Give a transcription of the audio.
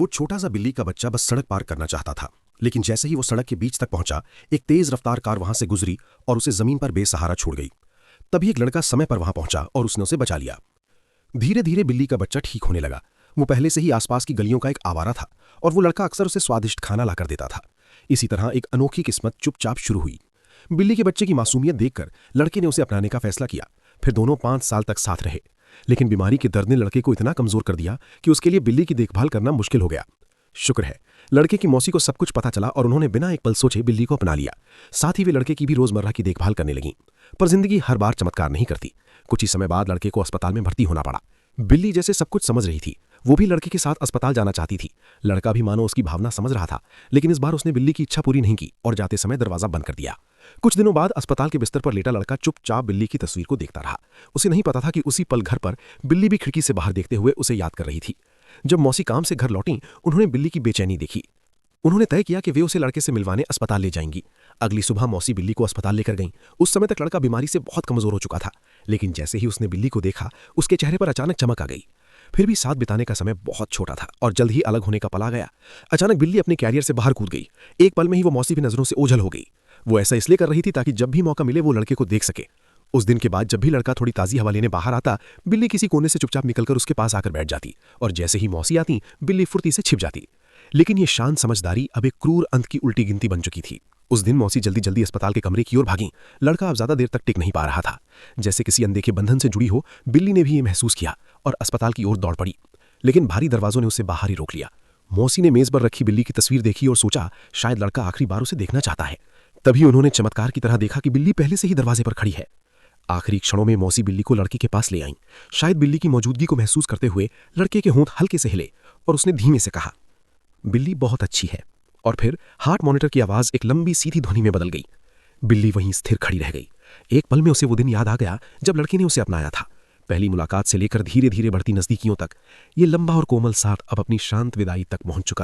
वो छोटा सा बिल्ली का बच्चा बस सड़क पार करना चाहता था, लेकिन जैसे ही वो सड़क के बीच तक पहुंचा, एक तेज रफ्तार कार वहां से गुजरी और उसे जमीन पर बेसहारा छोड़ गई। तभी एक लड़का समय पर वहां पहुंचा और उसने उसे बचा लिया। धीरे धीरे बिल्ली का बच्चा ठीक होने लगा। वो पहले से ही आसपास की गलियों का एक आवारा था और वो लड़का अक्सर उसे स्वादिष्ट खाना लाकर देता था। इसी तरह एक अनोखी किस्मत चुपचाप शुरू हुई। बिल्ली के बच्चे की मासूमियत देखकर लड़के ने उसे अपनाने का फैसला किया। फिर दोनों 5 साल तक साथ रहे, लेकिन बीमारी के दर्द ने लड़के को इतना कमजोर कर दिया कि उसके लिए बिल्ली की देखभाल करना मुश्किल हो गया। शुक्र है, लड़के की मौसी को सब कुछ पता चला और उन्होंने बिना एक पल सोचे बिल्ली को अपना लिया। साथ ही वे लड़के की भी रोजमर्रा की देखभाल करने लगीं। पर जिंदगी हर बार चमत्कार नहीं करती। कुछ ही समय बाद लड़के को अस्पताल में भर्ती होना पड़ा। बिल्ली जैसे सब कुछ समझ रही थी, वो भी लड़के के साथ अस्पताल जाना चाहती थी। लड़का भी मानो उसकी भावना समझ रहा था, लेकिन इस बार उसने बिल्ली की इच्छा पूरी नहीं की और जाते समय दरवाजा बंद कर दिया। कुछ दिनों बाद अस्पताल के बिस्तर पर लेटा लड़का चुपचाप बिल्ली की तस्वीर को देखता रहा। उसे नहीं पता था कि उसी पल घर पर बिल्ली भी खिड़की से बाहर देखते हुए उसे याद कर रही थी। जब मौसी काम से घर लौटी, उन्होंने बिल्ली की बेचैनी देखी। उन्होंने तय किया कि वे उसे लड़के से मिलवाने अस्पताल ले जाएंगी। अगली सुबह मौसी बिल्ली को अस्पताल लेकर गईं। उस समय तक लड़का बीमारी से बहुत कमजोर हो चुका था, लेकिन जैसे ही उसने बिल्ली को देखा, उसके चेहरे पर अचानक चमक आ गई। फिर भी साथ बिताने का समय बहुत छोटा था और जल्द ही अलग होने का पल आ गया। अचानक बिल्ली अपने कैरियर से बाहर कूद गई। एक पल में ही वो मौसी की नजरों से ओझल हो गई। वो ऐसा इसलिए कर रही थी ताकि जब भी मौका मिले वो लड़के को देख सके। उस दिन के बाद जब भी लड़का थोड़ी ताजी हवा लेने बाहर आता, बिल्ली किसी कोने से चुपचाप निकलकर उसके पास आकर बैठ जाती और जैसे ही मौसी आती, बिल्ली फुर्ती से छिप जाती। लेकिन ये शांत समझदारी अब एक क्रूर अंत की उल्टी गिनती बन चुकी थी। उस दिन मौसी जल्दी जल्दी अस्पताल के कमरे की ओर भागी। लड़का अब ज्यादा देर तक टिक नहीं पा रहा था। जैसे किसी अनदेखे बंधन से जुड़ी हो, बिल्ली ने भी ये महसूस किया और अस्पताल की ओर दौड़ पड़ी। लेकिन भारी दरवाजों ने उसे बाहर ही रोक लिया। मौसी ने मेज पर रखी बिल्ली की तस्वीर देखी और सोचा शायद लड़का आखिरी बार उसे देखना चाहता है। तभी उन्होंने चमत्कार की तरह देखा कि बिल्ली पहले से ही दरवाजे पर खड़ी है। आखिरी क्षणों में मौसी बिल्ली को लड़के के पास ले आईं। शायद बिल्ली की मौजूदगी को महसूस करते हुए लड़के के होंठ हल्के से हिले और उसने धीमे से कहा, बिल्ली बहुत अच्छी है। और फिर हार्ट मॉनिटर की आवाज एक लंबी सीधी ध्वनि में बदल गई। बिल्ली वहीं स्थिर खड़ी रह गई। एक पल में उसे वो दिन याद आ गया जब लड़के ने उसे अपनाया था। पहली मुलाकात से लेकर धीरे धीरे बढ़ती नजदीकियों तक ये लंबा और कोमल साथ अब अपनी शांत विदाई तक पहुंच चुका